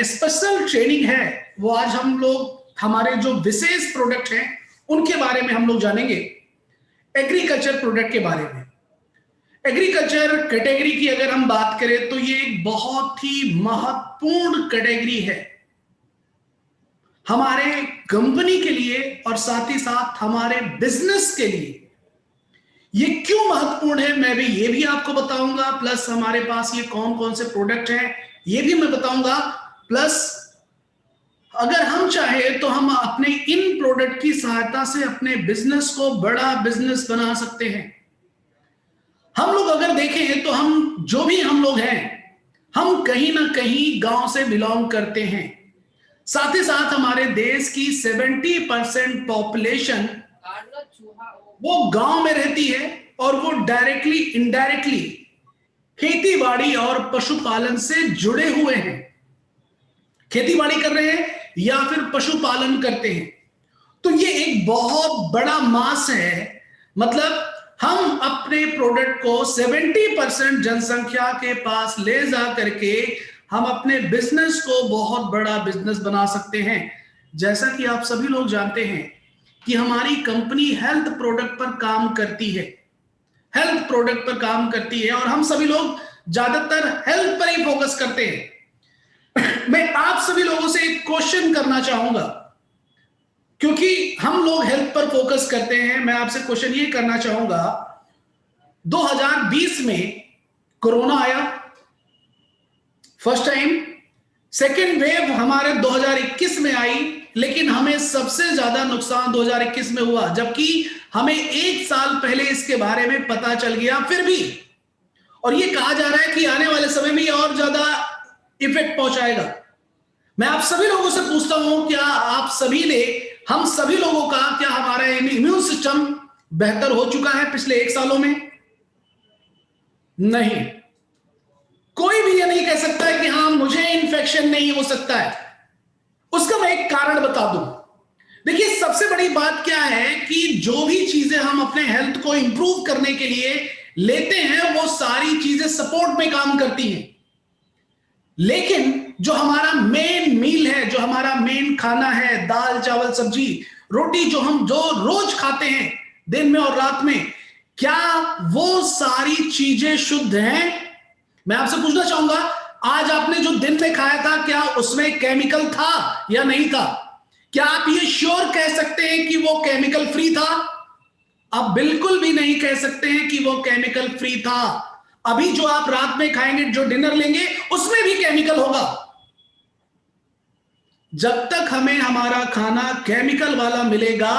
Special training है वो आज हम लोग हमारे जो विशेष प्रोडक्ट हैं उनके बारे में हम लोग जानेंगे। एग्रीकल्चर प्रोडक्ट के बारे में। एग्रीकल्चर कैटेगरी की अगर हम बात करें तो ये एक बहुत ही महत्वपूर्ण कैटेगरी है हमारे कंपनी के लिए और साथ ही साथ हमारे बिजनेस के लिए। ये क्यों महत्वपूर्ण है मैं भी ये भी आपको बताऊंगा, प्लस हमारे पास ये कौन कौन से प्रोडक्ट हैं ये भी मैं बताऊंगा। प्लस अगर हम चाहे तो हम अपने इन प्रोडक्ट की सहायता से अपने बिजनेस को बड़ा बिजनेस बना सकते हैं। हम लोग अगर देखें तो हम जो भी हम लोग हैं हम कहीं ना कहीं गांव से बिलोंग करते हैं। साथ ही साथ हमारे देश की 70% पॉपुलेशन वो गांव में रहती है और वो डायरेक्टली इनडायरेक्टली खेतीबाड़ी और पशुपालन से जुड़े हुए हैं। खेतीबाड़ी कर रहे हैं या फिर पशुपालन करते हैं। तो ये एक बहुत बड़ा मास है, मतलब हम अपने प्रोडक्ट को 70% जनसंख्या के पास ले जा करके हम अपने बिजनेस को बहुत बड़ा बिजनेस बना सकते हैं। जैसा कि आप सभी लोग जानते हैं कि हमारी कंपनी हेल्थ प्रोडक्ट पर काम करती है, हेल्थ प्रोडक्ट पर काम करती है और हम सभी लोग ज्यादातर हेल्थ पर ही फोकस करते हैं। मैं आप सभी लोगों से एक क्वेश्चन करना चाहूंगा, क्योंकि हम लोग हेल्थ पर फोकस करते हैं। मैं आपसे क्वेश्चन ये करना चाहूंगा, 2020 में कोरोना आया फर्स्ट टाइम, सेकेंड वेव हमारे 2021 में आई, लेकिन हमें सबसे ज्यादा नुकसान 2021 में हुआ, जबकि हमें एक साल पहले इसके बारे में पता चल गया फिर भी। और ये कहा जा रहा है कि आने वाले समय में और ज्यादा इफेक्ट पहुंचाएगा। मैं आप सभी लोगों से पूछता हूं, क्या आप सभी ने, हम सभी लोगों का, क्या हमारा इम्यून सिस्टम बेहतर हो चुका है पिछले एक सालों में? नहीं। कोई भी ये नहीं कह सकता है कि हाँ मुझे इन्फेक्शन नहीं हो सकता है। उसका मैं एक कारण बता दूं। देखिए, सबसे बड़ी बात क्या है कि जो भी चीजें हम अपने हेल्थ को इंप्रूव करने के लिए लेते हैं वो सारी चीजें सपोर्ट में काम करती हैं, लेकिन जो हमारा मेन मील है, जो हमारा मेन खाना है, दाल चावल सब्जी रोटी, जो हम जो रोज खाते हैं दिन में और रात में, क्या वो सारी चीजें शुद्ध हैं? मैं आपसे पूछना चाहूंगा, आज आपने जो दिन में खाया था क्या उसमें केमिकल था या नहीं था? क्या आप ये श्योर कह सकते हैं कि वो केमिकल फ्री था? आप बिल्कुल भी नहीं कह सकते हैं कि वो केमिकल फ्री था। अभी जो आप रात में खाएंगे, जो डिनर लेंगे, उसमें भी केमिकल होगा। जब तक हमें हमारा खाना केमिकल वाला मिलेगा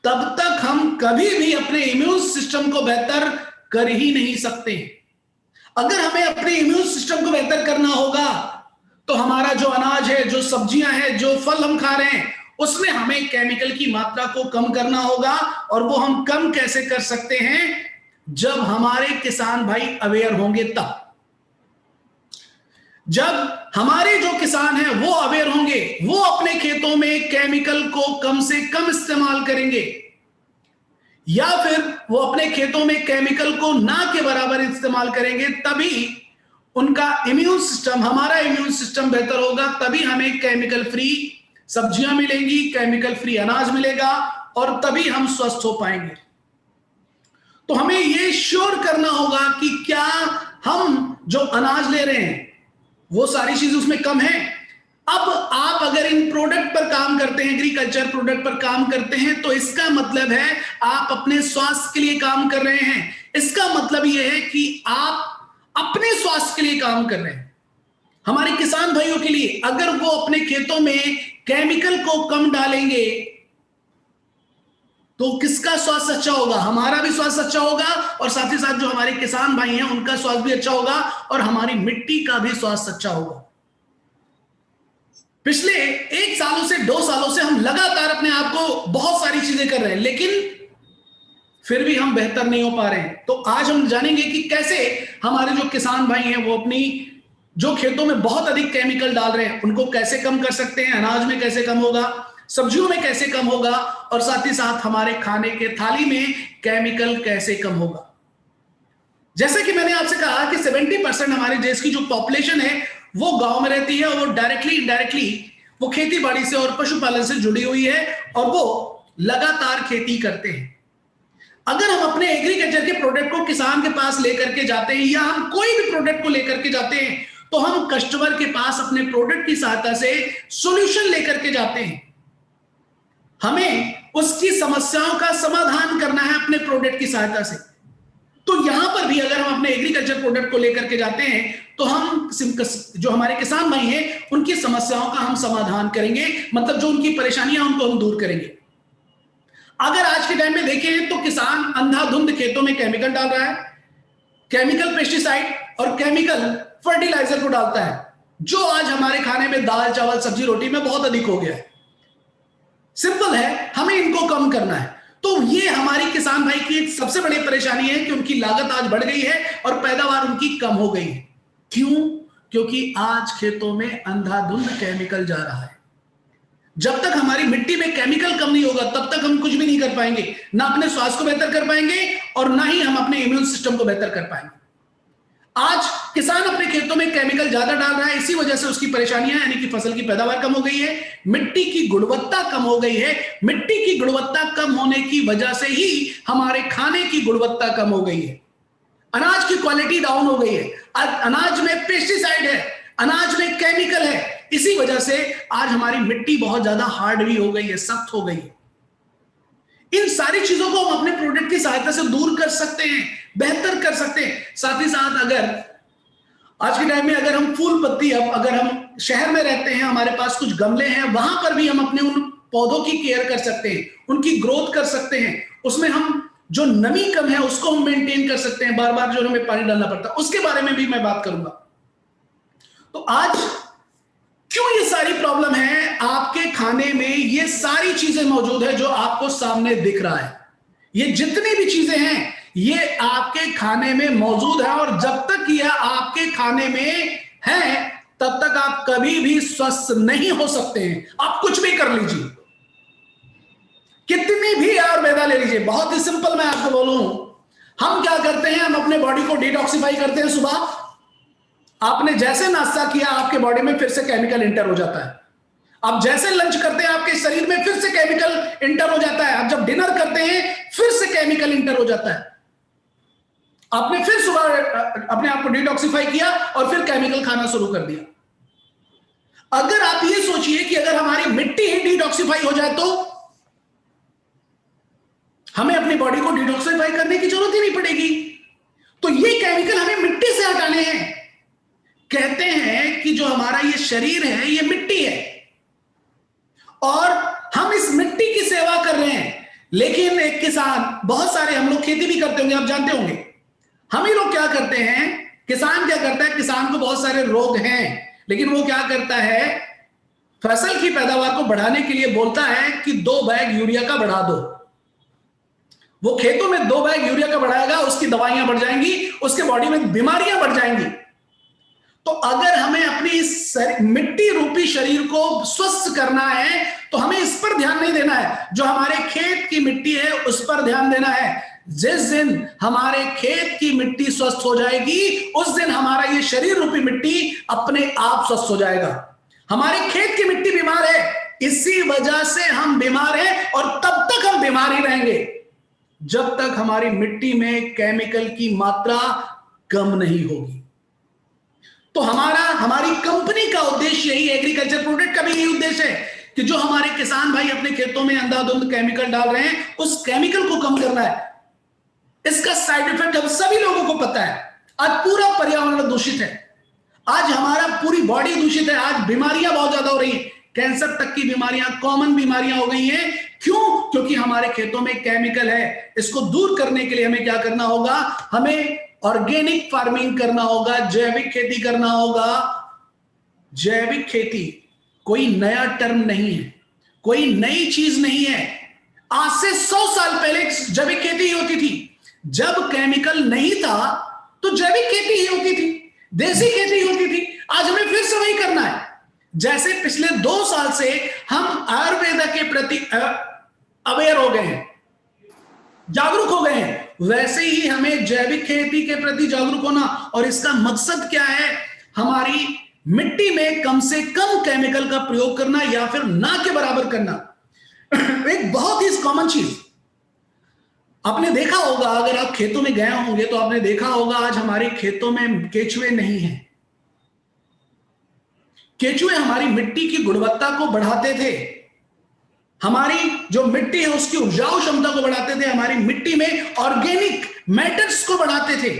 तब तक हम कभी भी अपने इम्यून सिस्टम को बेहतर कर ही नहीं सकते। अगर हमें अपने इम्यून सिस्टम को बेहतर करना होगा तो हमारा जो अनाज है, जो सब्जियां हैं, जो फल हम खा रहे हैं, उसमें हमें केमिकल की मात्रा को कम करना होगा। और वो हम कम कैसे कर सकते हैं? जब हमारे किसान भाई अवेयर होंगे तब। जब हमारे जो किसान हैं वो अवेयर होंगे, वो अपने खेतों में केमिकल को कम से कम इस्तेमाल करेंगे, या फिर वो अपने खेतों में केमिकल को ना के बराबर इस्तेमाल करेंगे, तभी उनका इम्यून सिस्टम, हमारा इम्यून सिस्टम बेहतर होगा। तभी हमें केमिकल फ्री सब्जियां मिलेंगी, केमिकल फ्री अनाज मिलेगा और तभी हम स्वस्थ हो पाएंगे। तो हमें यह श्योर करना होगा कि क्या हम जो अनाज ले रहे हैं वो सारी चीजें उसमें कम है। अब आप अगर इन प्रोडक्ट पर काम करते हैं, एग्रीकल्चर प्रोडक्ट पर काम करते हैं, तो इसका मतलब है आप अपने स्वास्थ्य के लिए काम कर रहे हैं। इसका मतलब यह है कि आप अपने स्वास्थ्य के लिए काम कर रहे हैं। हमारे किसान भाइयों के लिए, अगर वो अपने खेतों में केमिकल को कम डालेंगे तो किसका स्वास्थ्य अच्छा होगा? हमारा भी स्वास्थ्य अच्छा होगा और साथ ही साथ जो हमारे किसान भाई हैं उनका स्वास्थ्य भी अच्छा होगा और हमारी मिट्टी का भी स्वास्थ्य अच्छा होगा। पिछले 1 सालों से 2 सालों से हम लगातार अपने आप को बहुत सारी चीजें कर रहे हैं, लेकिन फिर भी हम बेहतर नहीं हो पा रहे हैं। तो आज हम जानेंगे कि कैसे हमारे जो किसान भाई हैं वो अपनी जो खेतों में बहुत अधिक केमिकल डाल रहे हैं उनको कैसे कम कर सकते हैं, अनाज में कैसे कम होगा, सब्जियों में कैसे कम होगा और साथ ही साथ हमारे खाने के थाली में केमिकल कैसे कम होगा। जैसे कि मैंने आपसे कहा कि 70% हमारे देश की जो पॉपुलेशन है वो गांव में रहती है, और वो डायरेक्टली इनडायरेक्टली वो खेती बाड़ी से और पशुपालन से जुड़ी हुई है, और वो लगातार खेती करते हैं। अगर हम अपने एग्रीकल्चर के प्रोडक्ट को किसान के पास लेकर के जाते हैं, या हम कोई भी प्रोडक्ट को लेकर के जाते हैं, तो हम कस्टमर के पास अपने प्रोडक्ट की सहायता से सॉल्यूशन लेकर के जाते हैं। हमें उसकी समस्याओं का समाधान करना है अपने प्रोडक्ट की सहायता से। तो यहां पर भी अगर हम अपने एग्रीकल्चर प्रोडक्ट को लेकर के जाते हैं, तो हम जो हमारे किसान भाई हैं उनकी समस्याओं का हम समाधान करेंगे, मतलब जो उनकी परेशानियां उनको हम दूर करेंगे। अगर आज के टाइम में देखें तो किसान अंधाधुंध खेतों में केमिकल डाल रहा है, केमिकल पेस्टिसाइड और केमिकल फर्टिलाइजर को डालता है, जो आज हमारे खाने में दाल चावल सब्जी रोटी में बहुत अधिक हो गया है। सिंपल है, हमें इनको कम करना है। तो ये हमारी किसान भाई की एक सबसे बड़ी परेशानी है कि उनकी लागत आज बढ़ गई है और पैदावार उनकी कम हो गई है। क्यों? क्योंकि आज खेतों में अंधाधुंध केमिकल जा रहा है। जब तक हमारी मिट्टी में केमिकल कम नहीं होगा, तब तक हम कुछ भी नहीं कर पाएंगे, ना अपने स्वास्थ्य को बेहतर कर पाएंगे और ना ही हम अपने इम्यून सिस्टम को बेहतर कर पाएंगे। आज किसान अपने खेतों में केमिकल ज्यादा डाल रहा है, इसी वजह से उसकी परेशानियां, यानी कि फसल की पैदावार कम हो गई है, मिट्टी की गुणवत्ता कम हो गई है। मिट्टी की गुणवत्ता कम होने की वजह से ही हमारे खाने की गुणवत्ता कम हो गई है, अनाज की क्वालिटी डाउन हो गई है, अनाज में पेस्टिसाइड है, अनाज में केमिकल है। इसी वजह से आज हमारी मिट्टी बहुत ज्यादा हार्ड भी हो गई है, सख्त हो गई है। इन सारी चीजों को हम अपने प्रोडक्ट की सहायता से दूर कर सकते हैं, बेहतर कर सकते हैं। साथ ही साथ अगर आज के टाइम में अगर हम फूल पत्ती, अब अगर हम शहर में रहते हैं, हमारे पास कुछ गमले हैं, वहां पर भी हम अपने उन पौधों की केयर कर सकते हैं, उनकी ग्रोथ कर सकते हैं। उसमें हम जो नमी कम है उसको हम मेंटेन कर सकते हैं, बार बार जो हमें पानी डालना पड़ता है उसके बारे में भी मैं बात करूंगा। तो आज क्यों ये सारी प्रॉब्लम है? आपके खाने में ये सारी चीजें मौजूद है जो आपको सामने दिख रहा है। ये जितनी भी चीजें हैं ये आपके खाने में मौजूद है, और जब तक यह आपके खाने में है तब तक आप कभी भी स्वस्थ नहीं हो सकते हैं। आप कुछ भी कर लीजिए, कितनी भी आयुर्वेदा ले लीजिए, बहुत ही सिंपल मैं आपको बोलूं, हम क्या करते हैं, हम अपने बॉडी को डिटॉक्सिफाई करते हैं। सुबह आपने जैसे नाश्ता किया आपके बॉडी में फिर से केमिकल इंटर हो जाता है। आप जैसे लंच करते हैं आपके शरीर में फिर से केमिकल इंटर हो जाता है। आप जब डिनर करते हैं फिर से केमिकल इंटर हो जाता है। आपने फिर सुबह अपने आप को डिटॉक्सिफाई किया और फिर केमिकल खाना शुरू कर दिया। अगर आप ये सोचिए कि अगर हमारी मिट्टी ही डिटॉक्सिफाई हो जाए तो हमें अपनी बॉडी को डिटॉक्सिफाई करने की जरूरत ही नहीं पड़ेगी। तो ये केमिकल हमें मिट्टी से हटाने हैं। कहते हैं कि जो हमारा ये शरीर है ये मिट्टी है और हम इस मिट्टी की सेवा कर रहे हैं। लेकिन एक किसान, बहुत सारे हम लोग खेती भी करते होंगे, आप जानते होंगे, हम ही लोग क्या करते हैं, किसान क्या करता है, किसान को बहुत सारे रोग हैं, लेकिन वो क्या करता है, फसल की पैदावार को बढ़ाने के लिए बोलता है कि 2 बैग यूरिया का बढ़ा दो। वो खेतों में 2 बैग यूरिया का बढ़ाएगा, उसकी दवाइयां बढ़ जाएंगी, उसके बॉडी में बीमारियां बढ़ जाएंगी। तो अगर हमें अपनी मिट्टी रूपी शरीर को स्वस्थ करना है तो हमें इस पर ध्यान नहीं देना है, जो हमारे खेत की मिट्टी है उस पर ध्यान देना है। जिस दिन हमारे खेत की मिट्टी स्वस्थ हो जाएगी उस दिन हमारा ये शरीर रूपी मिट्टी अपने आप स्वस्थ हो जाएगा। हमारे खेत की मिट्टी बीमार है, इसी वजह से हम बीमार हैं, और तब तक हम बीमार ही रहेंगे जब तक हमारी मिट्टी में केमिकल की मात्रा कम नहीं होगी। तो हमारी कंपनी का उद्देश्य यही, एग्रीकल्चर प्रोडक्ट का भी यही उद्देश्य है कि जो हमारे किसान भाई अपने खेतों में अंधाधुंध केमिकल डाल रहे हैं उस केमिकल को कम करना है। इसका साइड इफेक्ट अब सभी लोगों को पता है। आज पूरा पर्यावरण दूषित है, आज हमारा पूरी बॉडी दूषित है, आज बीमारियां बहुत ज्यादा हो रही है, कैंसर तक की बीमारियां, कॉमन बीमारियां हो गई हैं। क्यों? क्योंकि हमारे खेतों में केमिकल है। इसको दूर करने के लिए हमें क्या करना होगा, हमें ऑर्गेनिक फार्मिंग करना होगा, जैविक खेती करना होगा। जैविक खेती कोई नया टर्म नहीं है, कोई नई चीज नहीं है। आज से 100 साल पहले जैविक खेती ही होती थी। जब केमिकल नहीं था तो जैविक खेती ही होती थी, देसी खेती ही होती थी। आज हमें फिर से वही करना है। जैसे पिछले 2 साल से हम आयुर्वेदा के प्रति अवेयर हो गए हैं, जागरूक हो गए हैं, वैसे ही हमें जैविक खेती के प्रति जागरूक होना। और इसका मकसद क्या है? हमारी मिट्टी में कम से कम केमिकल का प्रयोग करना या फिर ना के बराबर करना। एक बहुत ही कॉमन चीज आपने देखा होगा, अगर आप खेतों में गए होंगे तो आपने देखा होगा आज हमारे खेतों में केचुए नहीं हैं। केचुए हमारी मिट्टी की गुणवत्ता को बढ़ाते थे, हमारी जो मिट्टी है उसकी उपजाऊ क्षमता को बढ़ाते थे, हमारी मिट्टी में ऑर्गेनिक मैटर्स को बढ़ाते थे।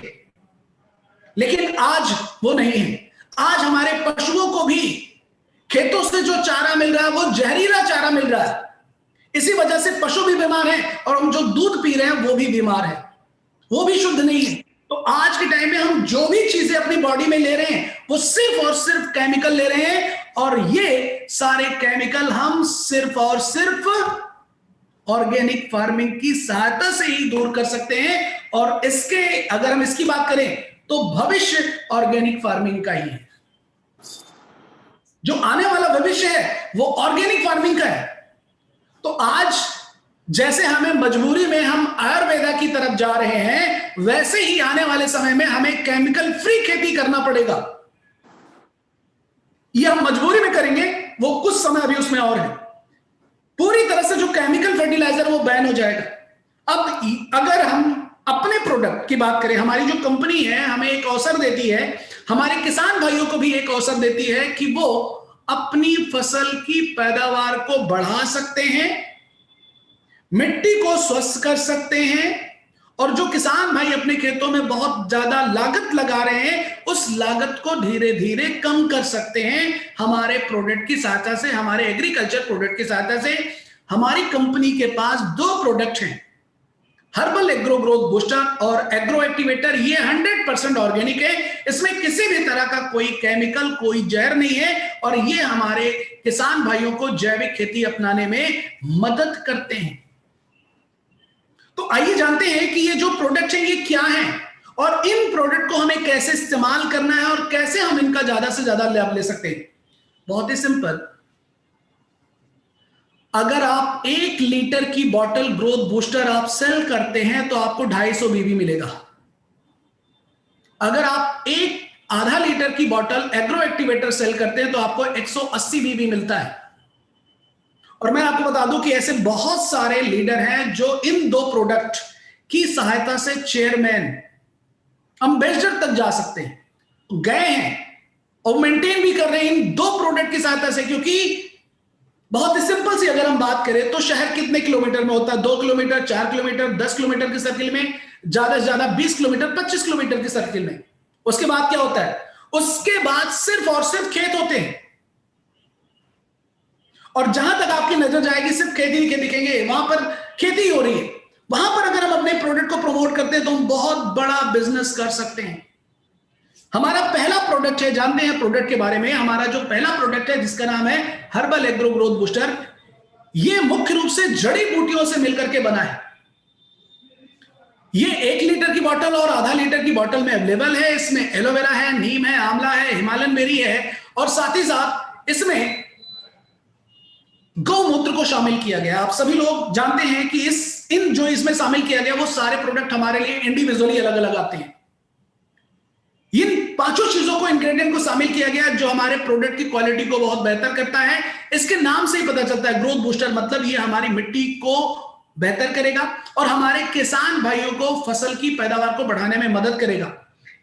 लेकिन आज वो नहीं है। आज हमारे पशुओं को भी खेतों से जो चारा मिल रहा है वो जहरीला चारा मिल रहा है। इसी वजह से पशु भी बीमार हैं और हम जो दूध पी रहे हैं वो भी बीमार है, वो भी शुद्ध नहीं है। तो आज के टाइम में हम जो भी चीजें अपनी बॉडी में ले रहे हैं वो सिर्फ और सिर्फ केमिकल ले रहे हैं, और ये सारे केमिकल हम सिर्फ और सिर्फ ऑर्गेनिक फार्मिंग की सहायता से ही दूर कर सकते हैं। और इसके अगर हम इसकी बात करें तो भविष्य ऑर्गेनिक फार्मिंग का ही है। जो आने वाला भविष्य है वो ऑर्गेनिक फार्मिंग का है। तो आज जैसे हमें मजबूरी में हम आयुर्वेदा की तरफ जा रहे हैं, वैसे ही आने वाले समय में हमें केमिकल फ्री खेती करना पड़ेगा। ये हम मजबूरी में करेंगे, वो कुछ समय अभी उसमें और है। पूरी तरह से जो केमिकल फर्टिलाइजर वो बैन हो जाएगा। अब अगर हम अपने प्रोडक्ट की बात करें, हमारी जो कंपनी है हमें एक अवसर देती है, हमारे किसान भाइयों को भी एक अवसर देती है कि वो अपनी फसल की पैदावार को बढ़ा सकते हैं, मिट्टी को स्वस्थ कर सकते हैं, और जो किसान भाई अपने खेतों में बहुत ज्यादा लागत लगा रहे हैं उस लागत को धीरे धीरे कम कर सकते हैं हमारे प्रोडक्ट की सहायता से, हमारे एग्रीकल्चर प्रोडक्ट की सहायता से। हमारी कंपनी के पास 2 प्रोडक्ट हैं, हर्बल एग्रो ग्रोथ बूस्टर और एग्रो एक्टिवेटर। ये 100% ऑर्गेनिक है, इसमें किसी भी तरह का कोई केमिकल, कोई जहर नहीं है, और ये हमारे किसान भाइयों को जैविक खेती अपनाने में मदद करते हैं। तो आइए जानते हैं कि ये जो प्रोडक्ट है ये क्या है, और इन प्रोडक्ट को हमें कैसे इस्तेमाल करना है, और कैसे हम इनका ज्यादा से ज्यादा लाभ ले सकते हैं। बहुत ही सिंपल, अगर आप 1 लीटर की बॉटल ग्रोथ बूस्टर आप सेल करते हैं तो आपको 250 बीबी मिलेगा। अगर आप एक आधा लीटर की बॉटल एग्रो एक्टिवेटर सेल करते हैं तो आपको 180 बीबी मिलता है। और मैं आपको बता दूं कि ऐसे बहुत सारे लीडर हैं जो इन 2 प्रोडक्ट की सहायता से चेयरमैन, एम्बेसडर तक जा सकते हैं, गए हैं और मेंटेन भी कर रहे हैं इन 2 प्रोडक्ट की सहायता से। क्योंकि बहुत ही सिंपल सी अगर हम बात करें तो शहर कितने किलोमीटर में होता है? 2 किलोमीटर, 4 किलोमीटर, 10 किलोमीटर की सर्किल में, ज्यादा से ज्यादा 20 किलोमीटर, 25 किलोमीटर की सर्किल में। उसके बाद क्या होता है? उसके बाद सिर्फ और सिर्फ खेत होते हैं, और जहां तक आपकी नजर जाएगी सिर्फ खेती ही दिखेंगे, वहां पर खेती हो रही है। वहां पर अगर हम अपने प्रोडक्ट को प्रमोट करते हैं तो हम बहुत बड़ा बिजनेस कर सकते हैं। हमारा पहला प्रोडक्ट है, जानते हैं प्रोडक्ट के बारे में। हमारा जो पहला प्रोडक्ट है जिसका नाम है हर्बल एग्रो ग्रोथ बूस्टर, ये मुख्य रूप से जड़ी बूटियों से मिलकर के बना है। ये 1 लीटर की बोतल और आधा लीटर की बोतल में अवेलेबल है। इसमें एलोवेरा है, नीम है, आंवला है, हिमालयन बेरी है, और साथ ही साथ इसमें गौमूत्र को शामिल किया गया। आप सभी लोग जानते हैं कि इन जो इसमें शामिल किया गया वो सारे प्रोडक्ट हमारे लिए इंडिविजुअली अलग अलग आते हैं। इन 5 चीजों को, इंग्रेडिएंट को शामिल किया गया जो हमारे प्रोडक्ट की क्वालिटी को बहुत बेहतर करता है। इसके नाम से ही पता चलता है ग्रोथ बूस्टर, मतलब ये हमारी मिट्टी को बेहतर करेगा और हमारे किसान भाइयों को फसल की पैदावार को बढ़ाने में मदद करेगा।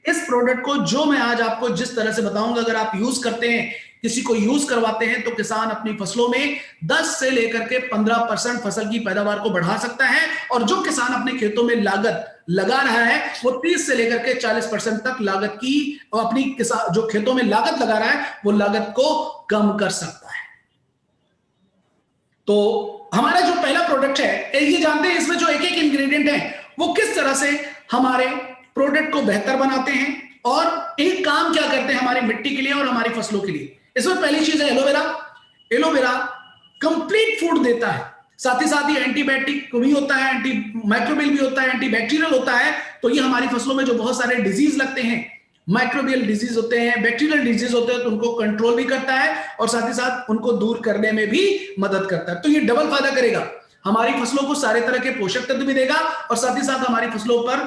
इस प्रोडक्ट को जो मैं आज आपको जिस तरह से बताऊंगा, अगर आप यूज करते हैं, किसी को यूज करवाते हैं, तो किसान अपनी फसलों में 10 से लेकर के 15% फसल की पैदावार को बढ़ा सकता है। और जो किसान अपने खेतों में लागत लगा रहा है वो 30 से लेकर के 40% तक लागत की, अपनी किसान जो खेतों में लागत लगा रहा है वो लागत को कम कर सकता है। तो हमारा जो पहला प्रोडक्ट है, ये जानते हैं इसमें जो एक एक इंग्रेडिएंट है वो किस तरह से हमारे प्रोडक्ट को बेहतर बनाते हैं और एक काम क्या करते हैं हमारी मिट्टी के लिए और हमारी फसलों के लिए। इसमें पहली चीज है एलोवेरा। एलोवेरा कंप्लीट फूड देता है, साथ ही साथ ये एंटीबायोटिक भी होता है, एंटी माइक्रोबियल भी होता है, एंटीबैक्टीरियल होता है। तो ये हमारी फसलों में जो बहुत सारे डिजीज लगते हैं, माइक्रोबियल डिजीज होते हैं, बैक्टीरियल डिजीज होते हैं, तो उनको कंट्रोल भी करता है और साथ ही साथ उनको दूर करने में भी मदद करता है। तो ये डबल फायदा करेगा। हमारी फसलों को सारे तरह के पोषक तत्व भी देगा और साथ ही साथ हमारी फसलों पर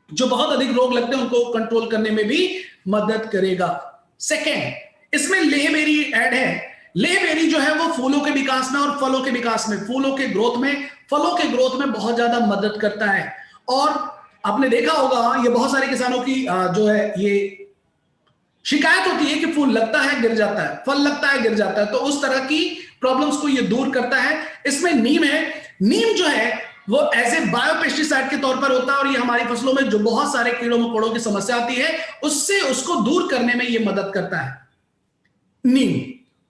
जो बहुत अधिक रोग लगते हैं उनको कंट्रोल करने में भी मदद करेगा। सेकेंड, इसमें लेहबेरी ऐड है। लेहबेरी जो है वो फूलों के विकास में और फलों के विकास में, फूलों के ग्रोथ में, फलों के ग्रोथ में बहुत ज्यादा मदद करता है। और आपने देखा होगा ये बहुत सारे किसानों की जो है ये शिकायत होती है कि फूल लगता है गिर जाता है, फल लगता है गिर जाता है, तो उस तरह की प्रॉब्लम्स को ये दूर करता है। इसमें नीम है। नीम जो है वो एज ए बायोपेस्टिसाइड के तौर पर होता है और ये हमारी फसलों में जो बहुत सारे कीड़ों मकोड़ों की समस्या आती है उससे उसको दूर करने में ये मदद करता है नीम।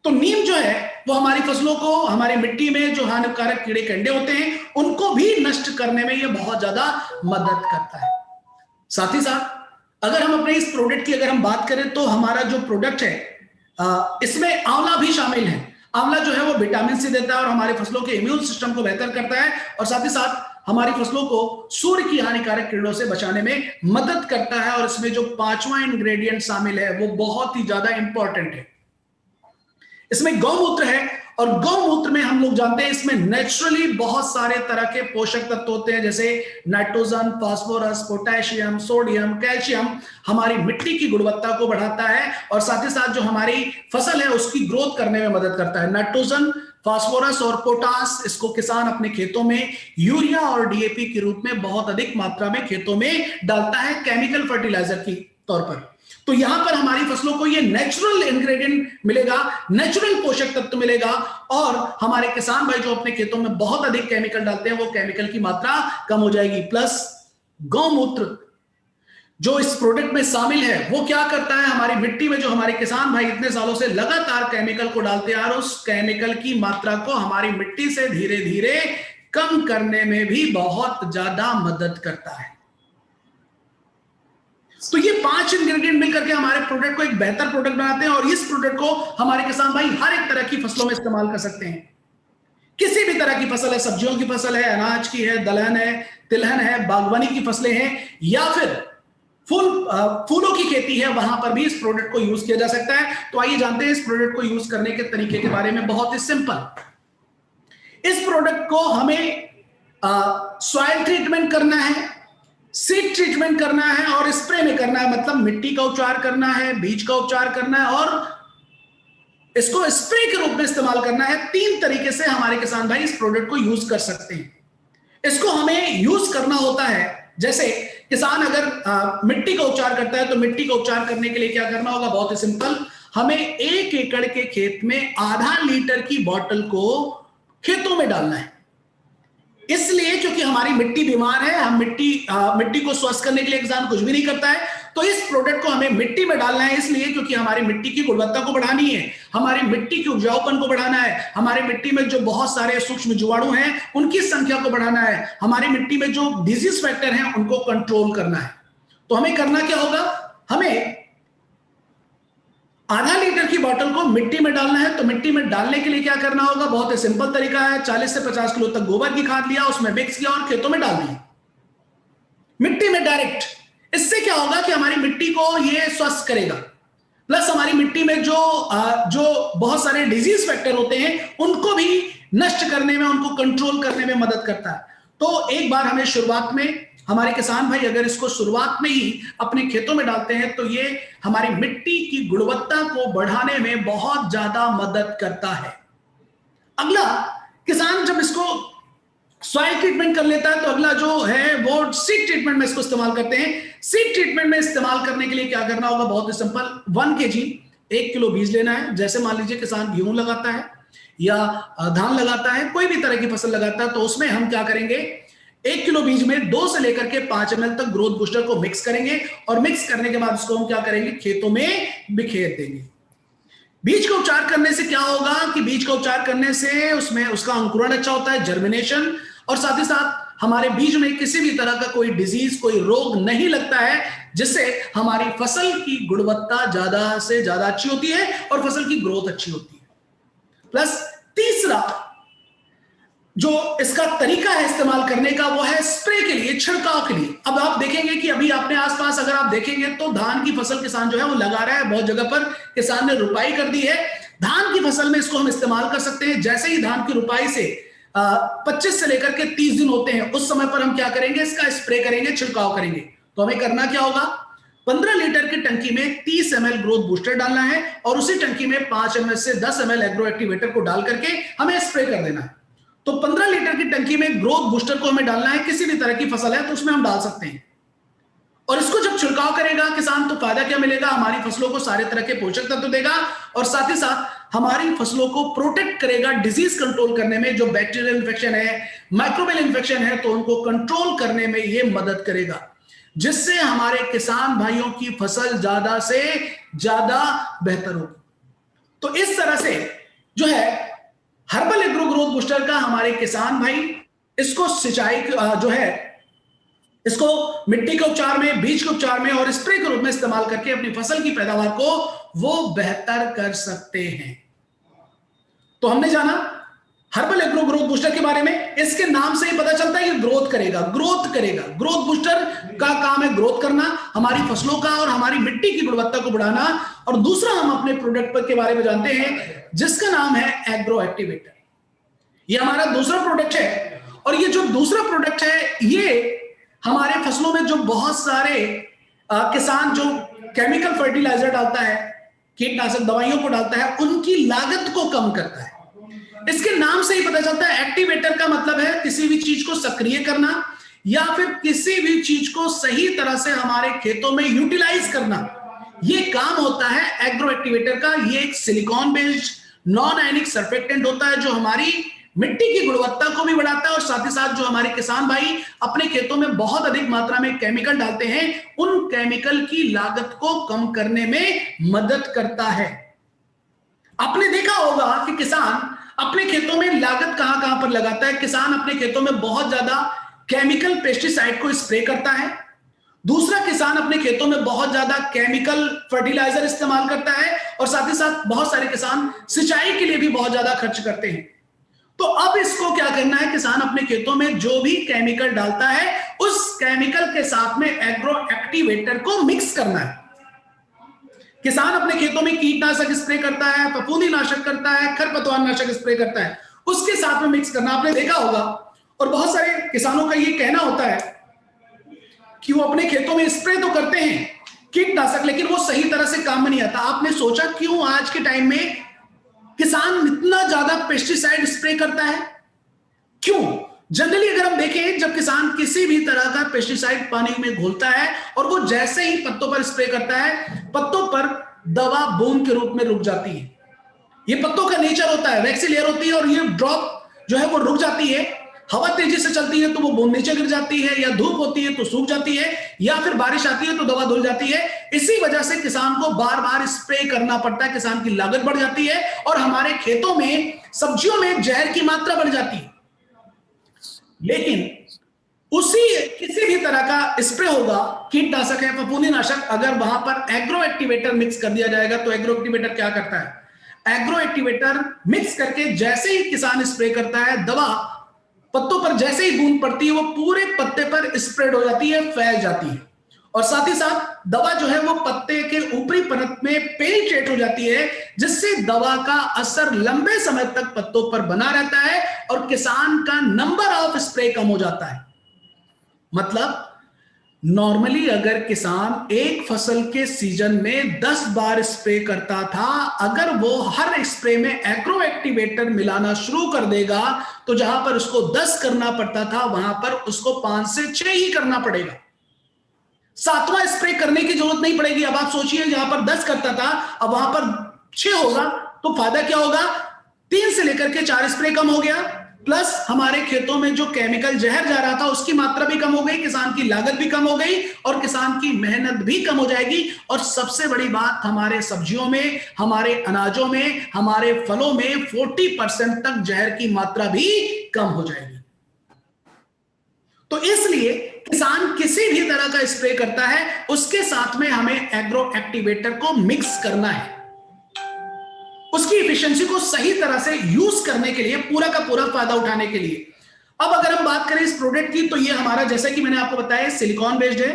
तो नीम जो है वो हमारी फसलों को, हमारी मिट्टी में जो हानिकारक कीड़े कंडे होते हैं उनको भी नष्ट करने में ये बहुत ज्यादा मदद करता है। साथ ही साथ अगर हम अपने इस प्रोडक्ट की अगर हम बात करें तो हमारा जो प्रोडक्ट है इसमें आंवला भी शामिल है। आंवला जो है वो विटामिन सी देता है और हमारी फसलों के इम्यून सिस्टम को बेहतर करता है और साथ ही साथ हमारी फसलों को सूर्य की हानिकारक किरणों से बचाने में मदद करता है। और इसमें जो 5वां इंग्रेडिएंट शामिल है वो बहुत ही ज्यादा इंपॉर्टेंट है। इसमें गौमूत्र है और गौमूत्र में हम लोग जानते हैं इसमें नेचुरली बहुत सारे तरह के पोषक तत्व होते हैं जैसे nitrogen, phosphorus, potassium, sodium, calcium. हमारी मिट्टी की गुणवत्ता को बढ़ाता है और साथ ही साथ जो हमारी फसल है उसकी ग्रोथ करने में मदद करता है। नाइट्रोजन, फास्फोरस और पोटास, इसको किसान अपने खेतों में यूरिया और डीएपी के रूप में बहुत अधिक मात्रा में खेतों में डालता है केमिकल फर्टिलाइजर की तौर पर। तो यहां पर हमारी फसलों को ये नेचुरल इंग्रेडिएंट मिलेगा, नेचुरल पोषक तत्व मिलेगा और हमारे किसान भाई जो अपने खेतों में बहुत अधिक केमिकल डालते हैं वो केमिकल की मात्रा कम हो जाएगी। प्लस गौमूत्र जो इस प्रोडक्ट में शामिल है वो क्या करता है, हमारी मिट्टी में जो हमारे किसान भाई इतने सालों से लगातार केमिकल को डालते हैं और उस केमिकल की मात्रा को हमारी मिट्टी से धीरे धीरे कम करने में भी बहुत ज्यादा मदद करता है। तो ये 5 इंग्रेडिएंट मिलकर के हमारे प्रोडक्ट को एक बेहतर प्रोडक्ट बनाते हैं और इस प्रोडक्ट को हमारे किसान भाई हर एक तरह की फसलों में इस्तेमाल कर सकते हैं। किसी भी तरह की फसल है, सब्जियों की फसल है, अनाज की है, दलहन है, तिलहन है, बागवानी की फसलें हैं या फिर फूलों की खेती है, वहां पर भी इस प्रोडक्ट को यूज किया जा सकता है। तो आइए जानते हैं इस प्रोडक्ट को यूज करने के तरीके के बारे में। बहुत ही सिंपल। इस प्रोडक्ट को हमें सॉइल ट्रीटमेंट करना है, सीड ट्रीटमेंट करना है और स्प्रे में करना है, मतलब मिट्टी का उपचार करना है, बीज का उपचार करना है और इसको स्प्रे के रूप में इस्तेमाल करना है। 3 तरीके से हमारे किसान भाई इस प्रोडक्ट को यूज कर सकते हैं। इसको हमें यूज करना होता है, जैसे किसान अगर मिट्टी का उपचार करता है तो मिट्टी का उपचार करने के लिए क्या करना होगा, बहुत ही सिंपल। हमें 1 एकड़ के खेत में आधा लीटर की बोतल को खेतों में डालना है। इसलिए क्योंकि हमारी मिट्टी बीमार है, हम मिट्टी को स्वस्थ करने के लिए किसान कुछ भी नहीं करता है। तो इस प्रोडक्ट को हमें मिट्टी में डालना है, इसलिए क्योंकि हमारी मिट्टी की गुणवत्ता को बढ़ानी है, हमारी मिट्टी के उपजाऊपन को बढ़ाना है, हमारी मिट्टी में जो बहुत सारे सूक्ष्म जीवाणु हैं उनकी संख्या को बढ़ाना है, हमारी मिट्टी में जो डिजीज फैक्टर हैं उनको कंट्रोल करना है। तो हमें करना क्या होगा, हमें आधा लीटर की बोतल को मिट्टी में डालना है। तो मिट्टी में डालने के लिए क्या करना होगा, बहुत ही सिंपल तरीका है। 40 से 50 किलो तक गोबर की खाद लिया, उसमें मिक्स किया और खेतों में डाल दिया, मिट्टी में डायरेक्ट। इससे क्या होगा कि हमारी मिट्टी को ये स्वस्थ करेगा, प्लस हमारी मिट्टी में जो बहुत सारे डिजीज फैक्टर होते हैं उनको भी नष्ट करने में, उनको कंट्रोल करने में मदद करता है। तो एक बार हमें शुरुआत में, हमारे किसान भाई अगर इसको शुरुआत में ही अपने खेतों में डालते हैं तो ये हमारी मिट्टी की गुणवत्ता को बढ़ाने में बहुत ज्यादा मदद करता है। अगला, किसान जब इसको सॉइल ट्रीटमेंट कर लेता है तो अगला जो है वो सीड ट्रीटमेंट में इसको इस्तेमाल करते हैं। सीड ट्रीटमेंट में इस्तेमाल करने के लिए क्या करना होगा, बहुत ही सिंपल। 1 kg 1 किलो बीज लेना है। जैसे मान लीजिए किसान गेहूं लगाता है या धान लगाता है, कोई भी तरह की फसल लगाता है, तो उसमें हम क्या करेंगे, 1 किलो बीज में 2 से लेकर के 5 ml तक ग्रोथ बूस्टर को मिक्स करेंगे और मिक्स करने के बाद उसको हम क्या करेंगे, खेतों में बिखेर देंगे। बीज का उपचार करने से क्या होगा कि बीज का उपचार करने से उसमें उसका अंकुरण अच्छा होता है, जर्मिनेशन, और साथ ही साथ हमारे बीज में किसी भी तरह का कोई डिजीज, कोई रोग नहीं लगता है, जिससे हमारी फसल की गुणवत्ता ज्यादा से ज्यादा अच्छी होती है और फसल की ग्रोथ अच्छी होती है। प्लस तीसरा जो इसका तरीका है इस्तेमाल करने का वो है स्प्रे के लिए, छिड़काव के लिए। अब आप देखेंगे कि अभी आपने आसपास अगर आप देखेंगे तो धान की फसल किसान जो है वो लगा रहा है, बहुत जगह पर किसान ने रुपाई कर दी है। धान की फसल में इसको हम इस्तेमाल कर सकते हैं। जैसे ही धान की रुपाई से 25 से लेकर के 30 दिन होते हैं, उस समय पर हम क्या करेंगे, इसका स्प्रे करेंगे, छिड़काव करेंगे। तो हमें करना क्या होगा, 15 लीटर की टंकी में 30 ml ग्रोथ बूस्टर डालना है और उसी टंकी में 5 ml से 10 ml एग्रो एक्टिवेटर को डाल करके हमें स्प्रे कर देना है। तो 15 लीटर की टंकी में ग्रोथ बूस्टर को हमें डालना है, किसी भी तरह की फसल है तो उसमें हम डाल सकते हैं। और इसको जब छिड़काव करेगा किसान तो फायदा क्या मिलेगा, हमारी फसलों को सारे तरह के पोषक तत्व देगा और साथ ही साथ हमारी फसलों को प्रोटेक्ट करेगा डिजीज कंट्रोल करने में। जो बैक्टीरियल इन्फेक्शन है, माइक्रोबियल इन्फेक्शन है, तो उनको कंट्रोल करने में ये मदद करेगा, जिससे हमारे किसान भाइयों की फसल ज्यादा से ज्यादा बेहतर होगी। तो इस तरह से जो है हर्बल एग्रो ग्रोथ बूस्टर का हमारे किसान भाई इसको सिंचाई जो है इसको मिट्टी के उपचार में, बीज के उपचार में और स्प्रे के रूप में इस्तेमाल करके अपनी फसल की पैदावार को वो बेहतर कर सकते हैं। तो हमने जाना हर्बल एग्रो ग्रोथ बूस्टर के बारे में। इसके नाम से ही पता चलता है ये ग्रोथ करेगा, ग्रोथ करेगा। ग्रोथ बूस्टर का काम है ग्रोथ करना, हमारी फसलों का और हमारी मिट्टी की गुणवत्ता को बढ़ाना। और दूसरा हम अपने प्रोडक्ट के बारे में जानते हैं जिसका नाम है एग्रो एक्टिवेटर। ये हमारा दूसरा प्रोडक्ट है और ये जो दूसरा प्रोडक्ट है ये हमारे फसलों में जो बहुत सारे किसान जो केमिकल फर्टिलाइजर डालता है, कीटनाशक दवाइयों को डालता है, उनकी लागत को कम करता है। इसके नाम से ही पता चलता है एक्टिवेटर का मतलब है किसी भी चीज को सक्रिय करना या फिर किसी भी चीज को सही तरह से हमारे खेतों में यूटिलाइज करना। ये काम होता है एग्रो एक्टिवेटर का। ये एक silicon based non ionic surfactant होता है जो हमारी मिट्टी की गुणवत्ता को भी बढ़ाता है और साथ ही साथ जो हमारे किसान भाई अपने खेतों में बहुत अधिक मात्रा में केमिकल डालते हैं उन केमिकल की लागत को कम करने में मदद करता है। आपने देखा होगा कि किसान अपने खेतों में लागत कहां कहां पर लगाता है। किसान अपने खेतों में बहुत ज्यादा केमिकल पेस्टिसाइड को स्प्रे करता है। दूसरा, किसान अपने खेतों में बहुत ज्यादा केमिकल फर्टिलाइजर इस्तेमाल करता है और साथ ही साथ बहुत सारे किसान सिंचाई के लिए भी बहुत ज्यादा खर्च करते हैं। तो अब इसको क्या करना है, किसान अपने खेतों में जो भी केमिकल डालता है उस केमिकल के साथ में एग्रो एक्टिवेटर को मिक्स करना है। किसान अपने खेतों में कीटनाशक स्प्रे करता है, फफूंदी नाशक करता है, खरपतवार नाशक स्प्रे करता है, उसके साथ में मिक्स करना। आपने देखा होगा और बहुत सारे किसानों का ये कहना होता है कि वो अपने खेतों में स्प्रे तो करते हैं कीटनाशक लेकिन वो सही तरह से काम में नहीं आता। आपने सोचा क्यों आज के टाइम में किसान इतना ज्यादा पेस्टिसाइड स्प्रे करता है? क्यों? जनरली अगर हम देखें जब किसान किसी भी तरह का पेस्टिसाइड पानी में घोलता है और वो जैसे ही पत्तों पर स्प्रे करता है पत्तों पर दवा बूंद के रूप में रुक जाती है। ये पत्तों का नेचर होता है, वैक्सी लेयर होती है और ये ड्रॉप जो है वो रुक जाती है। हवा तेजी से चलती है तो वो बूंद नीचे गिर जाती है, या धूप होती है तो सूख जाती है, या फिर बारिश आती है तो दवा धुल जाती है। इसी वजह से किसान को बार बार स्प्रे करना पड़ता है, किसान की लागत बढ़ जाती है और हमारे खेतों में सब्जियों में जहर की मात्रा बढ़ जाती है। लेकिन उसी किसी भी तरह का स्प्रे होगा, कीटनाशक है, फफूंदी नाशक, अगर वहां पर एग्रो एक्टिवेटर मिक्स कर दिया जाएगा तो एग्रो एक्टिवेटर क्या करता है, एग्रो एक्टिवेटर मिक्स करके जैसे ही किसान स्प्रे करता है दवा पत्तों पर जैसे ही बूंद पड़ती है वो पूरे पत्ते पर स्प्रेड हो जाती है, फैल जाती है और साथ ही साथ दवा जो है वो पत्ते के ऊपरी परत में पेनिट्रेट हो जाती है, जिससे दवा का असर लंबे समय तक पत्तों पर बना रहता है और किसान का नंबर ऑफ स्प्रे कम हो जाता है। मतलब नॉर्मली अगर किसान एक फसल के सीजन में 10 बार स्प्रे करता था, अगर वो हर स्प्रे में एग्रो एक्टिवेटर मिलाना शुरू कर देगा तो जहां पर उसको 10 करना पड़ता था वहां पर उसको 5 से 6 ही करना पड़ेगा। 7वां स्प्रे करने की जरूरत नहीं पड़ेगी। अब आप सोचिए जहां पर 10 करता था अब वहां पर 6 होगा तो फायदा क्या होगा, 3 से लेकर के 4 स्प्रे कम हो गया, प्लस हमारे खेतों में जो केमिकल जहर जा रहा था उसकी मात्रा भी कम हो गई, किसान की लागत भी कम हो गई और किसान की मेहनत भी कम हो जाएगी। और सबसे बड़ी बात, हमारे सब्जियों में, हमारे अनाजों में, हमारे फलों में 40% तक जहर की मात्रा भी कम हो जाएगी। तो इसलिए किसान किसी भी तरह का स्प्रे करता है उसके साथ में हमें एग्रो एक्टिवेटर को मिक्स करना है, उसकी एफिशिएंसी को सही तरह से यूज करने के लिए, पूरा का पूरा फायदा उठाने के लिए। अब अगर हम बात करें इस प्रोडक्ट की तो ये हमारा, जैसे कि मैंने आपको बताया, सिलिकॉन बेस्ड है।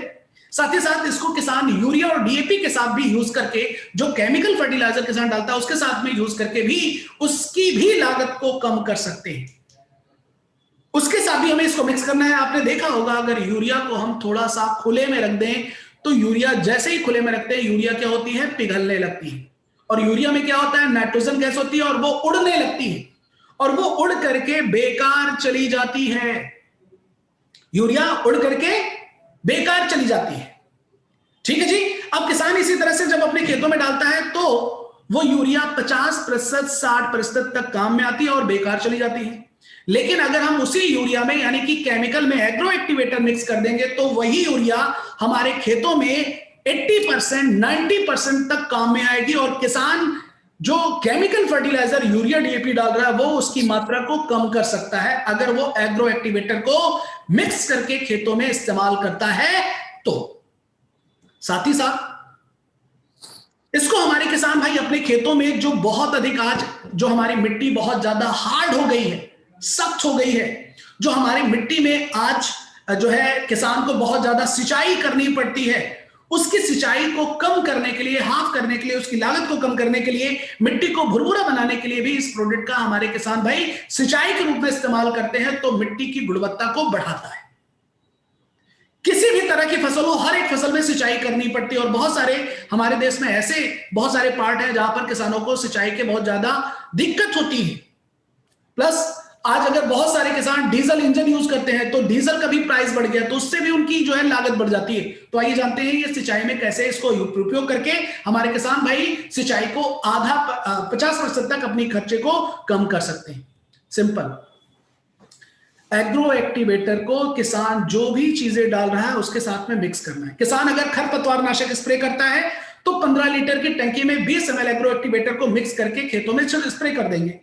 साथ ही साथ इसको किसान यूरिया और डीएपी के साथ भी यूज करके, जो केमिकल फर्टिलाइजर किसान डालता है उसके साथ में यूज करके भी उसकी भी लागत को कम कर सकते हैं। उसके साथ भी हमें इसको मिक्स करना है। आपने देखा होगा अगर यूरिया को हम थोड़ा सा खुले में रख दें तो यूरिया जैसे ही खुले में रखते हैं यूरिया क्या होती है, पिघलने लगती है। और यूरिया में क्या होता है, नाइट्रोजन गैस होती है और वो उड़ने लगती है और वो उड़ करके बेकार चली जाती है। यूरिया उड़ करके बेकार चली जाती है। ठीक है जी। अब किसान इसी तरह से जब अपने खेतों में डालता है तो वो यूरिया 50% 60% तक काम में आती है और बेकार चली जाती है। लेकिन अगर हम उसी यूरिया में यानी कि केमिकल में एग्रो एक्टिवेटर मिक्स कर देंगे तो वही यूरिया हमारे खेतों में 80% 90% तक काम में आएगी और किसान जो केमिकल फर्टिलाइजर यूरिया डीएपी डाल रहा है वो उसकी मात्रा को कम कर सकता है अगर वो एग्रो एक्टिवेटर को मिक्स करके खेतों में इस्तेमाल करता है तो। साथ ही साथ इसको हमारे किसान भाई अपने खेतों में जो बहुत अधिक आज जो हमारी मिट्टी बहुत ज्यादा हार्ड हो गई है, सख्त हो गई है, जो हमारी मिट्टी में आज जो है किसान को बहुत ज्यादा सिंचाई करनी पड़ती है, उसकी सिंचाई को कम करने के लिए, हाफ करने के लिए, उसकी लागत को कम करने के लिए, मिट्टी को भुरभुरा बनाने के लिए भी इस प्रोडक्ट का हमारे किसान भाई सिंचाई के रूप में इस्तेमाल करते हैं तो मिट्टी की गुणवत्ता को बढ़ाता है। किसी भी तरह की फसल हो, हर एक फसल में सिंचाई करनी पड़ती है और बहुत सारे हमारे देश में ऐसे बहुत सारे पार्ट हैं जहां पर किसानों को सिंचाई के बहुत ज्यादा दिक्कत होती है। प्लस आज अगर बहुत सारे किसान डीजल इंजन यूज करते हैं तो डीजल का भी प्राइस बढ़ गया तो उससे भी उनकी जो है लागत बढ़ जाती है। तो आइए जानते हैं ये सिंचाई में कैसे इसको उपयोग करके हमारे किसान भाई सिंचाई को आधा 50% तक अपनी खर्चे को कम कर सकते हैं। सिंपल, एग्रो एक्टिवेटर को किसान जो भी चीजें डाल रहा है उसके साथ में मिक्स करना है। किसान अगर खरपतवार नाशक स्प्रे करता है तो 15 लीटर की टंकी में 20 ml एग्रो एक्टिवेटर को मिक्स करके खेतों में स्प्रे कर देंगे।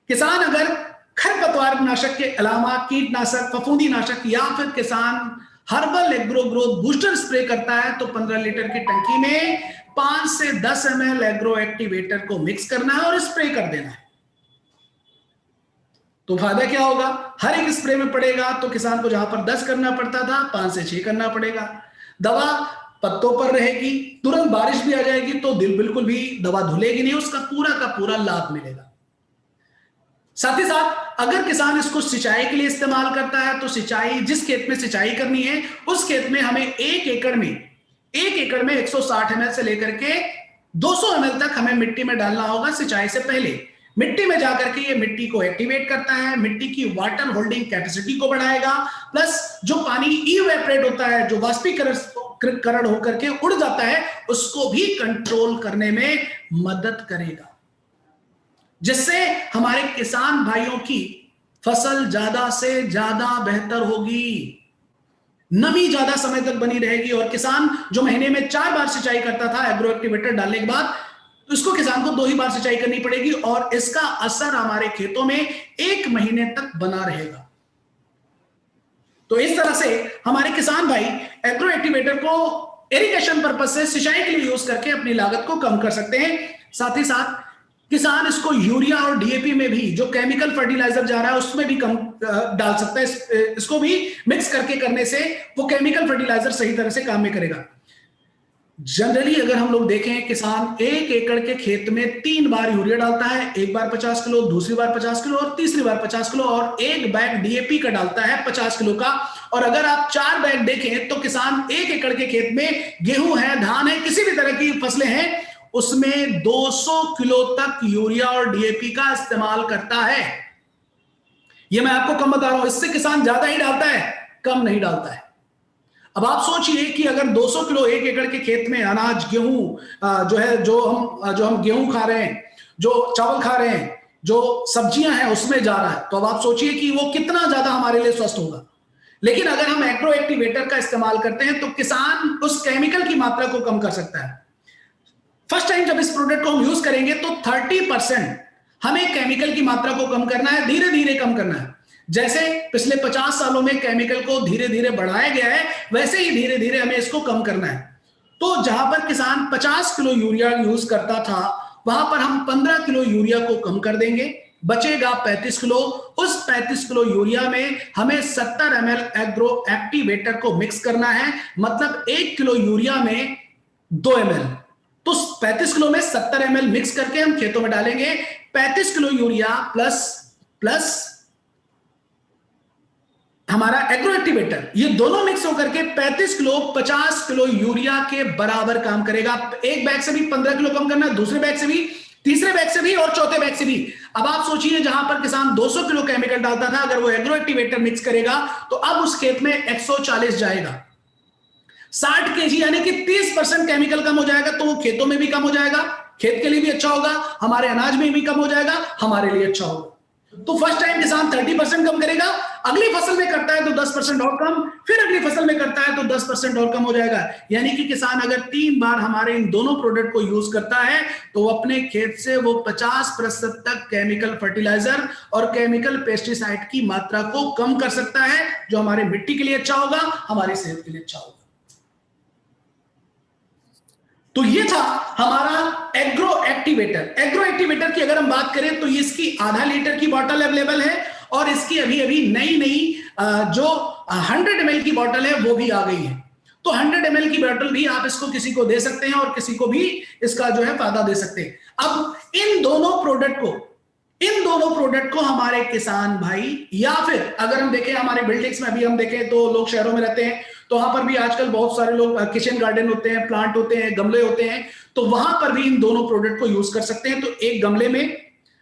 किसान अगर खरपतवार नाशक के अलावा कीटनाशक, फफूंदी नाशक या फिर किसान herbal agro growth booster spray करता है तो 15 लीटर की टंकी में 5 से 10 ml एग्रो एक्टिवेटर को मिक्स करना है और स्प्रे कर देना है। तो फायदा क्या होगा, हर एक स्प्रे में पड़ेगा तो किसान को जहां पर 10 करना पड़ता था 5 से 6 करना पड़ेगा। दवा पत्तों पर रहेगी, तुरंत बारिश भी आ जाएगी तो बिल्कुल भी दवा धुलेगी नहीं, उसका पूरा का पूरा लाभ मिलेगा। साथ ही साथ अगर किसान इसको सिंचाई के लिए इस्तेमाल करता है तो सिंचाई, जिस खेत में सिंचाई करनी है उस खेत में हमें एक एकड़ में 160 ml से लेकर के 200 ml तक हमें मिट्टी में डालना होगा सिंचाई से पहले। मिट्टी में जाकर के ये मिट्टी को एक्टिवेट करता है, मिट्टी की वाटर होल्डिंग कैपेसिटी को बढ़ाएगा, प्लस जो पानी इवेपोरेट होता है, जो वाष्पीकरण होकर के उड़ जाता है, उसको भी कंट्रोल करने में मदद करेगा, जिससे हमारे किसान भाइयों की फसल ज्यादा से ज्यादा बेहतर होगी, नमी ज्यादा समय तक बनी रहेगी और किसान जो महीने में 4 बार सिंचाई करता था एग्रो एक्टिवेटर डालने के बाद, तो इसको किसान को 2 ही बार सिंचाई करनी पड़ेगी और इसका असर हमारे खेतों में 1 महीने तक बना रहेगा। तो इस तरह से हमारे किसान भाई एग्रो एक्टिवेटर को इरिगेशन पर्पस से सिंचाई के लिए यूज करके अपनी लागत को कम कर सकते हैं। साथ ही साथ किसान इसको यूरिया और डीएपी में भी, जो केमिकल फर्टिलाइजर जा रहा है उसमें भी कम डाल सकता है। इसको भी मिक्स करके करने से वो केमिकल फर्टिलाइजर सही तरह से काम में करेगा। जनरली अगर हम लोग देखें, किसान 1 एकड़ के खेत में 3 बार यूरिया डालता है, एक बार 50 किलो, दूसरी बार 50 किलो और तीसरी बार 50 किलो, और 1 बैग डीएपी का डालता है 50 किलो का। और अगर आप 4 बैग देखें तो किसान 1 एकड़ के खेत में गेहूं है, धान है, किसी भी तरह की फसलें हैं, उसमें 200 किलो तक यूरिया और डीएपी का इस्तेमाल करता है। यह मैं आपको कम बता रहा हूं, इससे किसान ज्यादा ही डालता है, कम नहीं डालता है। अब आप सोचिए कि अगर 200 किलो 1 एकड़ के खेत में अनाज, गेहूं जो है, जो हम गेहूं खा रहे हैं, जो चावल खा रहे हैं, जो सब्जियां हैं, उसमें जा रहा है, तो अब आप सोचिए कि वो कितना ज्यादा हमारे लिए स्वस्थ होगा। लेकिन अगर हम एग्रो एक्टिवेटर का इस्तेमाल करते हैं तो किसान उस केमिकल की मात्रा को कम कर सकता है। फर्स्ट टाइम जब इस प्रोडक्ट को हम यूज करेंगे तो 30% हमें केमिकल की मात्रा को कम करना है, धीरे धीरे कम करना है। जैसे पिछले 50 सालों में केमिकल को धीरे धीरे बढ़ाया गया है, वैसे ही धीरे धीरे हमें इसको कम करना है। तो जहां पर किसान 50 किलो यूरिया यूज करता था, वहां पर हम 15 किलो यूरिया को कम कर देंगे, बचेगा 35 किलो। उस 35 किलो यूरिया में हमें 70 ml एग्रो एक्टिवेटर को मिक्स करना है, मतलब 1 किलो यूरिया में 2 ml। तो 35 किलो में 70 ml मिक्स करके हम खेतों में डालेंगे। 35 किलो यूरिया प्लस हमारा एग्रो एक्टिवेटर, ये दोनों मिक्स होकर के 35 किलो 50 किलो यूरिया के बराबर काम करेगा। एक बैग से भी 15 किलो कम करना है, दूसरे बैग से भी, तीसरे बैग से भी और चौथे बैग से भी। अब आप सोचिए, जहां पर किसान 200 किलो केमिकल डालता था, अगर वो एग्रो एक्टिवेटर मिक्स करेगा तो अब उस खेत में 140 जाएगा। 60 केजी यानी कि 30% केमिकल कम हो जाएगा, तो वो खेतों में भी कम हो जाएगा, खेत के लिए भी अच्छा होगा, हमारे अनाज में भी कम हो जाएगा, हमारे लिए अच्छा होगा। तो फर्स्ट टाइम किसान 30% कम करेगा, अगली फसल में करता है तो 10% और कम, फिर अगली फसल में करता है तो 10% और कम हो जाएगा। यानी कि किसान अगर 3 बार हमारे इन दोनों प्रोडक्ट को यूज करता है तो अपने खेत से वो 50% तक केमिकल फर्टिलाइजर और केमिकल पेस्टिसाइड की मात्रा को कम कर सकता है, जो हमारे मिट्टी के लिए अच्छा होगा, हमारी सेहत के लिए अच्छा होगा। तो ये था हमारा एग्रो एक्टिवेटर। एग्रो एक्टिवेटर की अगर हम बात करें तो इसकी आधा लीटर की बॉटल अवेलेबल है, और इसकी अभी अभी नई जो 100 ml की बॉटल है वो भी आ गई है। तो 100 ml की बॉटल भी आप इसको किसी को दे सकते हैं और किसी को भी इसका जो है फायदा दे सकते हैं। अब इन दोनों प्रोडक्ट को हमारे किसान भाई, या फिर अगर हम देखें हमारे बिल्डिंग्स में, अभी हम देखें तो लोग शहरों में रहते हैं, तो वहां पर भी आजकल बहुत सारे लोग किचन गार्डन होते हैं, प्लांट होते हैं, गमले होते हैं, तो वहां पर भी इन दोनों प्रोडक्ट को यूज कर सकते हैं। तो एक गमले में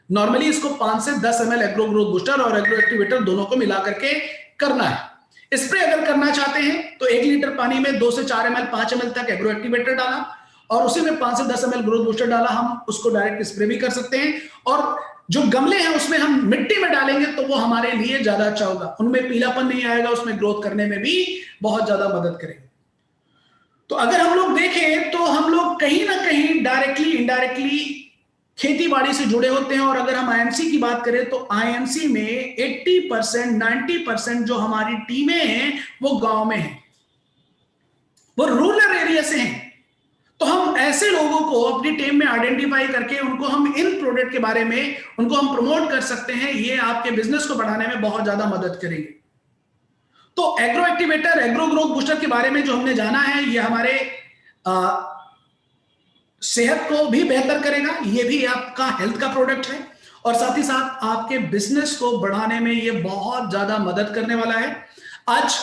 नॉर्मली इसको 5 से 10 ml एग्रो ग्रोथ बूस्टर और एग्रो एक्टिवेटर दोनों को मिला करके करना है। स्प्रे अगर करना चाहते हैं तो 1 लीटर पानी में 2 से 4 ml 5 ml तक एग्रो एक्टिवेटर डाला और उसी में 5 से 10 ml ग्रोथ बूस्टर डाला, हम उसको डायरेक्ट स्प्रे भी कर सकते हैं। और जो गमले हैं उसमें हम मिट्टी में डालेंगे तो वो हमारे लिए ज्यादा अच्छा होगा, उनमें पीलापन नहीं आएगा, उसमें ग्रोथ करने में भी बहुत ज्यादा मदद करेंगे। तो अगर हम लोग देखें तो हम लोग कहीं ना कहीं डायरेक्टली इनडायरेक्टली खेती बाड़ी से जुड़े होते हैं। और अगर हम आईएमसी की बात करें तो आईएमसी में 80% 90% जो हमारी टीमें हैं वो गांव में हैं, वो रूरल एरिया से हैं। तो हम ऐसे लोगों को अपनी टीम में आइडेंटिफाई करके उनको हम इन प्रोडक्ट के बारे में उनको हम प्रमोट कर सकते हैं, ये आपके बिजनेस को बढ़ाने में बहुत ज्यादा मदद करेंगे। तो agro activator, agro growth booster के बारे में जो हमने जाना है, ये हमारे सेहत को भी बेहतर करेगा, ये भी आपका हेल्थ का प्रोडक्ट है, और साथ ही साथ आपके बिजनेस को बढ़ाने में ये बहुत ज्यादा मदद करने वाला है। आज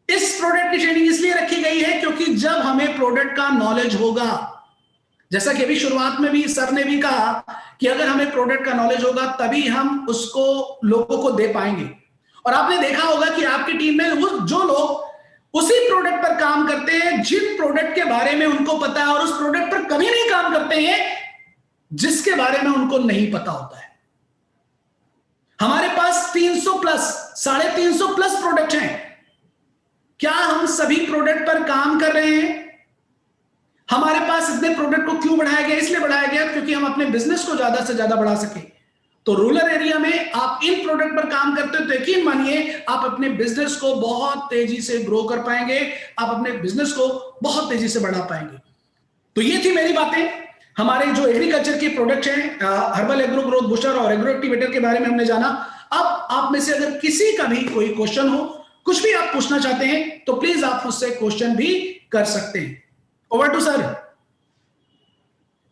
इस प्रोडक्ट की ट्रेनिंग इसलिए रखी गई है क्योंकि जब हमें प्रोडक्ट का नॉलेज होगा, जैसा कि अभी शुरुआत में भी सर ने भी कहा कि अगर हमें प्रोडक्ट का नॉलेज होगा तभी हम उसको लोगों को दे पाएंगे। और आपने देखा होगा कि आपकी टीम में वो जो लोग उसी प्रोडक्ट पर काम करते हैं जिन प्रोडक्ट के बारे में उनको पता है, और उस प्रोडक्ट पर कभी नहीं काम करते हैं जिसके बारे में उनको नहीं पता होता है। हमारे पास 300 प्लस 350 प्लस प्रोडक्ट हैं। क्या हम सभी प्रोडक्ट पर काम कर रहे हैं? हमारे पास इतने प्रोडक्ट को क्यों बढ़ाया गया? इसलिए बढ़ाया गया क्योंकि हम अपने बिजनेस को ज्यादा से ज्यादा बढ़ा सके। तो रूरल एरिया में आप इन प्रोडक्ट पर काम करते हो तो यकीन मानिए आप अपने बिजनेस को बहुत तेजी से ग्रो कर पाएंगे, आप अपने बिजनेस को बहुत तेजी से बढ़ा पाएंगे। तो ये थी मेरी बातें, हमारे जो एग्रीकल्चर के प्रोडक्ट हैं, हर्बल एग्रो ग्रोथ बूस्टर और एग्रो एक्टिवेटर के बारे में हमने जाना। अब आप में से अगर किसी का भी कोई क्वेश्चन हो, कुछ भी आप पूछना चाहते हैं तो प्लीज आप मुझसे क्वेश्चन भी कर सकते हैं। Over to sir.